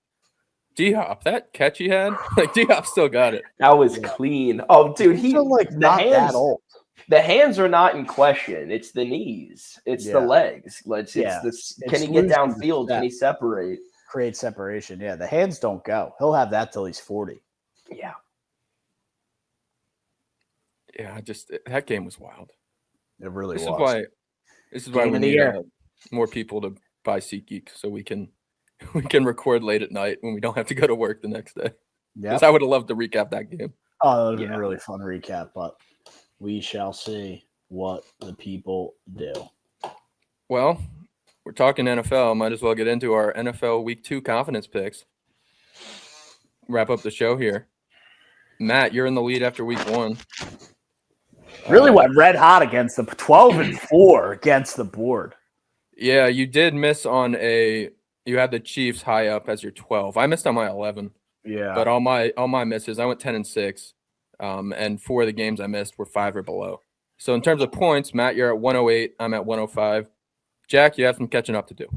A: D-Hop, that catch he had, like D-Hop still got it.
B: That was clean. Oh, dude,
D: he's still like not that old.
B: The hands are not in question. It's the knees. It's the legs. Can he get downfield? Can he separate?
D: Create separation. Yeah, the hands don't go. He'll have that till he's 40.
B: Yeah.
A: Yeah, that game was wild.
D: It really was.
A: This is why we need more people to buy SeatGeek so we can record late at night when we don't have to go to work the next day. Yeah, I would have loved to recap that game.
D: Oh, that would have been a really fun recap, but we shall see what the people do.
A: Well, we're talking NFL. Might as well get into our NFL Week 2 confidence picks. Wrap up the show here. Matt, you're in the lead after Week 1.
D: Really went red hot against the 12-4 against the board.
A: Yeah, you did miss on you had the Chiefs high up as your 12. I missed on my 11.
D: Yeah.
A: But all my misses, I went 10-6. And 4 of the games I missed were 5 or below. So in terms of points, Matt, you're at 108. I'm at 105. Jack, you have some catching up to do.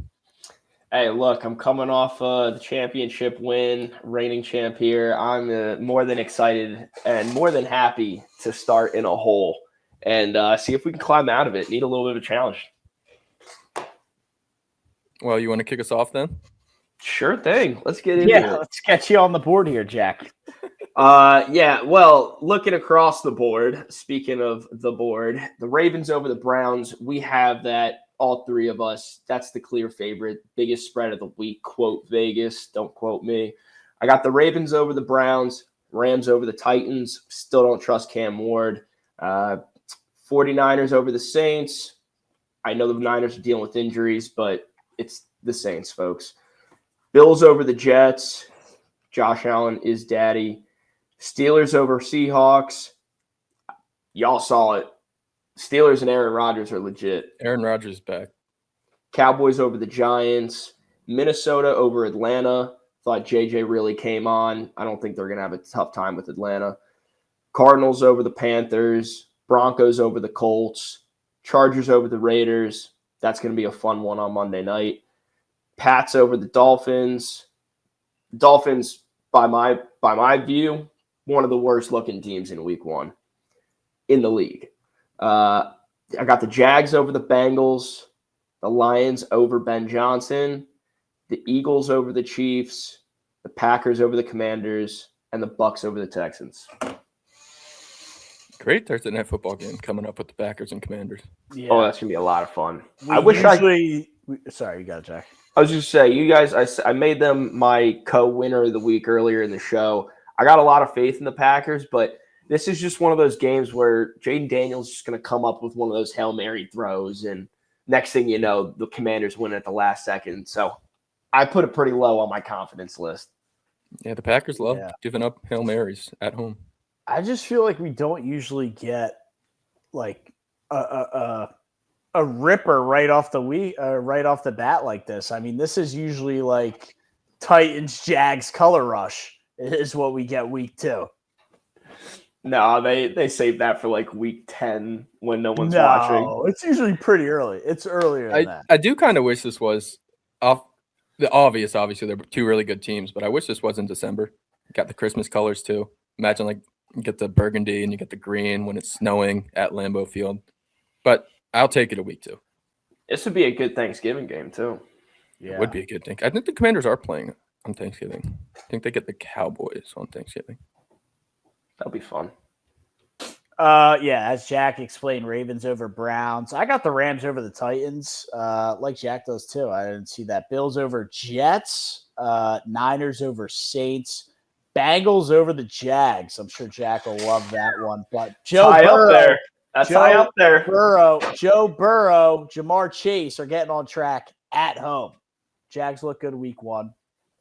B: Hey, look, I'm coming off the championship win, reigning champ here. I'm more than excited and more than happy to start in a hole and see if we can climb out of it. Need a little bit of a challenge.
A: Well, you want to kick us off then?
B: Sure thing. Let's get into it.
D: Let's get you on the board here, Jack.
B: Well, looking across the board, speaking of the board, the Ravens over the Browns, we have that, all three of us. That's the clear favorite. Biggest spread of the week. Quote Vegas. Don't quote me. I got the Ravens over the Browns, Rams over the Titans. Still don't trust Cam Ward. 49ers over the Saints. I know the Niners are dealing with injuries, but it's the Saints, folks. Bills over the Jets. Josh Allen is daddy. Steelers over Seahawks. Y'all saw it. Steelers and Aaron Rodgers are legit.
A: Aaron Rodgers is back.
B: Cowboys over the Giants. Minnesota over Atlanta. Thought JJ really came on. I don't think they're going to have a tough time with Atlanta. Cardinals over the Panthers. Broncos over the Colts. Chargers over the Raiders. That's going to be a fun one on Monday night. Pats over the Dolphins. Dolphins, by my view, one of the worst looking teams in week 1 in the league. I got the Jags over the Bengals, the Lions over Ben Johnson, the Eagles over the Chiefs, the Packers over the Commanders, and the Bucks over the Texans.
A: Great Thursday night football game coming up with the Packers and Commanders.
D: Yeah.
B: Oh, that's going to be a lot of fun.
D: Sorry, you got it, Jack.
B: I was just saying, you guys, I made them my co-winner of the week earlier in the show. I got a lot of faith in the Packers, but this is just one of those games where Jaden Daniels is just going to come up with one of those Hail Mary throws, and next thing you know, the Commanders win at the last second. So I put it pretty low on my confidence list.
A: Yeah, the Packers love giving up Hail Marys at home.
D: I just feel like we don't usually get like a ripper right off the bat like this. I mean, this is usually like Titans, Jags, color rush is what we get week 2.
B: No, they save that for like week 10 when no one's watching.
D: No, it's usually pretty early. It's earlier than that.
A: I do kind of wish this was off the obvious. Obviously, they're 2 really good teams, but I wish this was in December. Got the Christmas colors too. Imagine like you get the burgundy and you get the green when it's snowing at Lambeau Field. But I'll take it a week 2.
B: This would be a good Thanksgiving game too.
A: Yeah, it would be a good thing. I think the Commanders are playing on Thanksgiving. I think they get the Cowboys on Thanksgiving.
B: That'll be fun.
D: As Jack explained, Ravens over Browns. I got the Rams over the Titans, like Jack does too. I didn't see that. Bills over Jets, Niners over Saints, Bengals over the Jags. I'm sure Jack will love that one. But Joe Burrow,
B: high up there.
D: Joe Burrow, Jamar Chase are getting on track at home. Jags look good week 1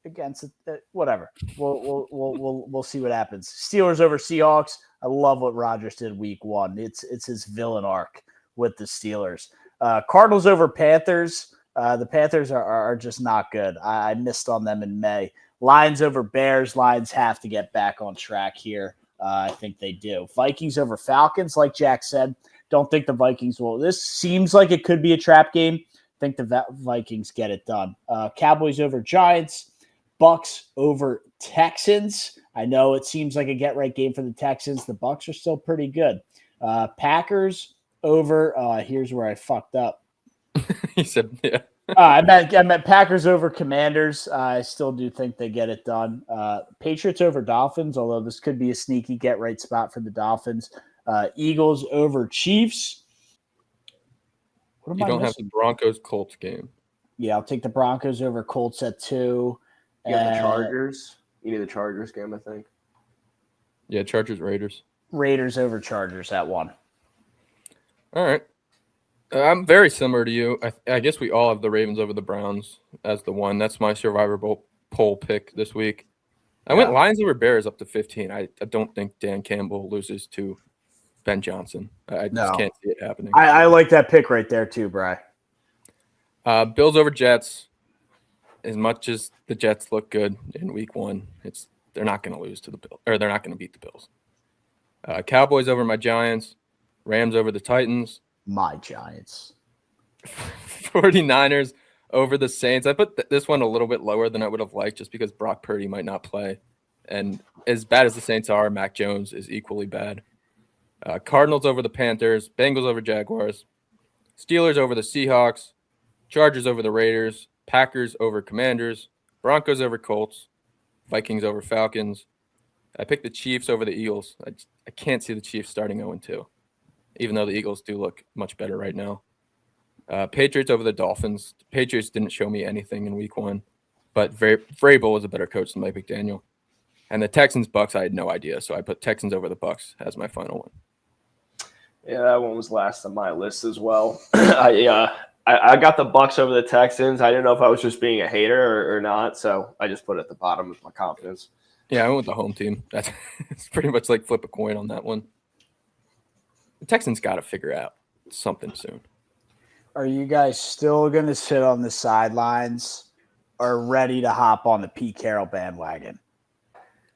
D: against it. Whatever. We'll see what happens. Steelers over Seahawks. I love what Rodgers did week 1. It's his villain arc with the Steelers. Cardinals over Panthers. The Panthers are just not good. I missed on them in May. Lions over Bears. Lions have to get back on track here. I think they do. Vikings over Falcons, like Jack said. Don't think the Vikings will. This seems like it could be a trap game. I think the Vikings get it done. Cowboys over Giants. Bucks over Texans. I know it seems like a get-right game for the Texans. The Bucks are still pretty good. Packers over here's where I fucked up.
A: He said, yeah.
D: I meant Packers over Commanders. I still do think they get it done. Patriots over Dolphins, although this could be a sneaky get-right spot for the Dolphins. Eagles over Chiefs.
A: You don't have the Broncos-Colts game.
D: Yeah, I'll take the Broncos over Colts at 2.
B: You have the Chargers. You need the Chargers game, I think.
A: Yeah, Chargers, Raiders.
D: Raiders over Chargers at 1.
A: All right. I'm very similar to you. I guess we all have the Ravens over the Browns as the 1. That's my Survivor Bowl poll pick this week. I went Lions over Bears up to 15. I don't think Dan Campbell loses to Ben Johnson. I just can't see it happening.
D: I like that pick right there too, Bri.
A: Bills over Jets. As much as the Jets look good in week 1, they're not going to lose to the Bills, or they're not going to beat the Bills. Cowboys over my Giants. Rams over the Titans.
D: My Giants.
A: 49ers over the Saints. I put this one a little bit lower than I would have liked just because Brock Purdy might not play. And as bad as the Saints are, Mac Jones is equally bad. Cardinals over the Panthers. Bengals over Jaguars. Steelers over the Seahawks. Chargers over the Raiders. Packers over Commanders. Broncos over Colts. Vikings over Falcons. I picked the Chiefs over the Eagles. I can't see the Chiefs starting 0-2, even though the Eagles do look much better right now. Patriots over the Dolphins. The Patriots didn't show me anything in week 1, but Vrabel is a better coach than Mike McDaniel. And the Texans-Bucks, I had no idea, so I put Texans over the Bucks as my final one.
B: Yeah, that one was last on my list as well. I got the Bucks over the Texans. I didn't know if I was just being a hater or not, so I just put it at the bottom with my confidence.
A: Yeah, I went with the home team. It's pretty much like flip a coin on that one. The Texans got to figure out something soon.
D: Are you guys still going to sit on the sidelines or ready to hop on the Pete Carroll bandwagon?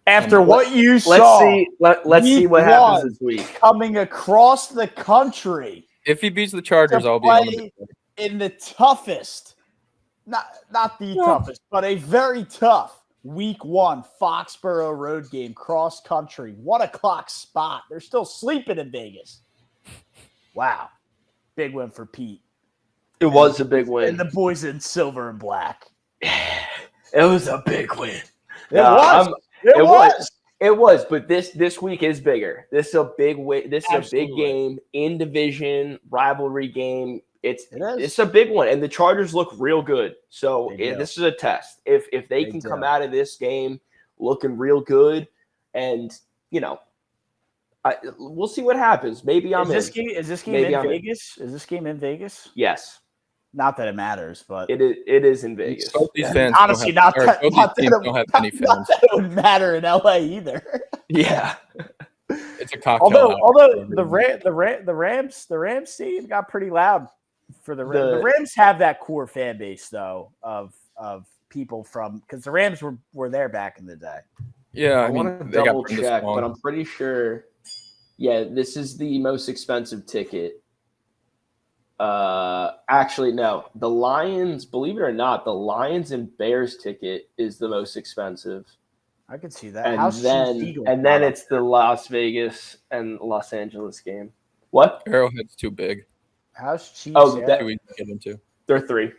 D: After what you saw,
B: let's see what happens this week.
D: Coming across the country.
A: If he beats the Chargers, I'll be on the
D: in the toughest, not the toughest, but a very tough week 1 Foxborough road game, cross country, 1:00 spot. They're still sleeping in Vegas. Wow. Big win for Pete.
B: It was a big win.
D: And the boys in silver and black.
B: It was a big win.
D: It was.
B: But this week is bigger. This is a big win. This is Absolutely. A big game in division rivalry game. It's a big one, and the Chargers look real good. So this is a test. If they can come out of this game looking real good, and we'll see what happens. Maybe I'm
D: Is this game in Vegas? Is this game in Vegas?
B: Yes.
D: Not that it matters, but
B: it is in Vegas.
A: Both these fans
D: honestly, not that it would matter in LA either.
B: Yeah.
A: It's a cocktail.
D: Although the Rams stadium got pretty loud for the Rams. The Rams have that core fan base though of people from, because the Rams were there back in the day.
A: Yeah,
B: I want to double check, but I'm pretty sure. Yeah, this is the most expensive ticket. Actually, no. The Lions, believe it or not, the Lions and Bears ticket is the most expensive.
D: I could see that.
B: And then it's the Las Vegas and Los Angeles game. What?
A: Arrowhead's too big.
D: How's Chiefs?
A: That we get into.
B: They're 3.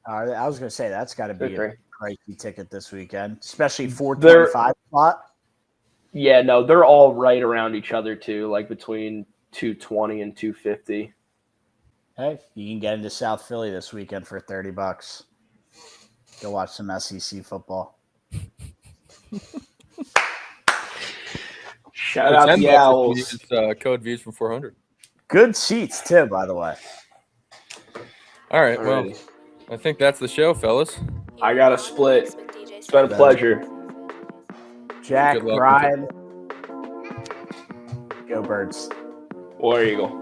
D: I was going to say that's got to be a pricey ticket this weekend, especially 425 spot.
B: Yeah, no, they're all right around each other too, like between 220 and 250.
D: Hey, you can get into South Philly this weekend for $30. Go watch some SEC football.
B: Shout out the Owls.
A: Code views from 400.
D: Good seats too, by the way.
A: All right, well, I think that's the show, fellas.
B: I got a split. It's been a pleasure.
D: Jack, Brian, go Birds.
B: War Eagle.